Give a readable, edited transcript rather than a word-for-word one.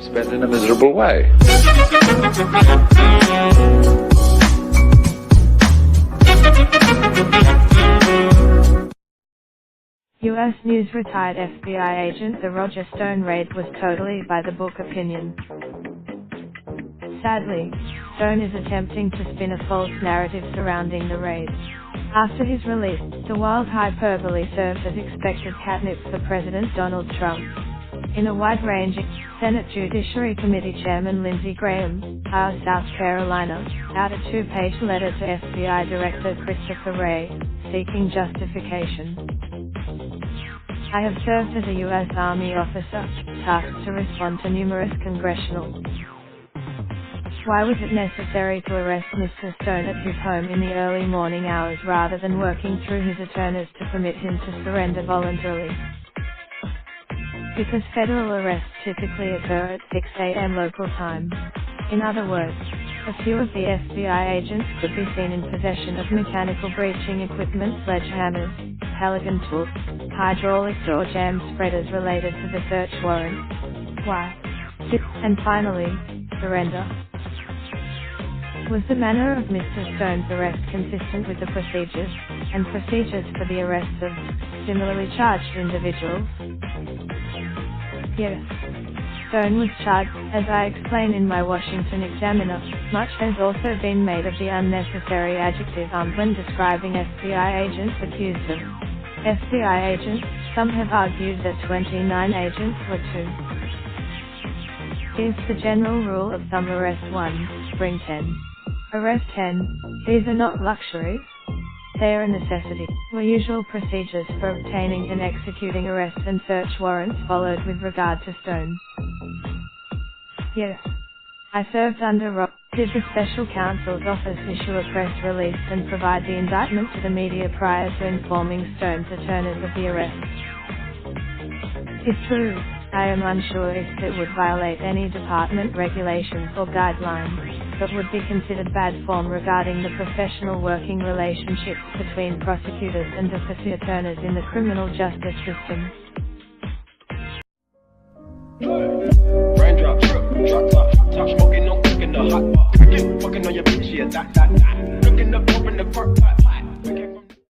spent in a miserable way. U.S. News retired FBI agent the Roger Stone raid was totally by the book opinion. Sadly, Stone is attempting to spin a false narrative surrounding the raid. After his release, the wild hyperbole served as expected catnip for President Donald Trump. In a wide-ranging, Senate Judiciary Committee Chairman Lindsey Graham, of South Carolina, out a two-page letter to FBI Director Christopher Wray, seeking justification. I have served as a U.S. Army officer, tasked to respond to numerous congressional. Why was it necessary to arrest Mr. Stone at his home in the early morning hours rather than working through his attorneys to permit him to surrender voluntarily? Because federal arrests typically occur at 6 a.m. local time. In other words, a few of the FBI agents could be seen in possession of mechanical breaching equipment, sledgehammers, Pelican tools, hydraulic door jam spreaders related to the search warrant. Why? And finally, surrender. Was the manner of Mr. Stone's arrest consistent with the procedures for the arrests of similarly charged individuals? Yes. Stone was charged, as I explain in my Washington Examiner. Much has also been made of the unnecessary adjective when describing FBI agents accused of FBI agents. Some have argued that 29 agents were too. Here's the general rule of thumb: arrest 1, bring 10. Arrest 10. These are not luxuries. They are a necessity. Were usual procedures for obtaining and executing arrest and search warrants followed with regard to Stone? Yes. I served under Rob. Did the special counsel's office issue a press release and provide the indictment to the media prior to informing Stone's attorneys of the arrest? If true, I am unsure if it would violate any department regulations or guidelines, but would be considered bad form regarding the professional working relationships between prosecutors and defense attorneys in the criminal justice system. Raindrop, drop top, smoking, no cooking the hot pot. Fucking on your bitch, yeah, that. Looking up, open the park pot.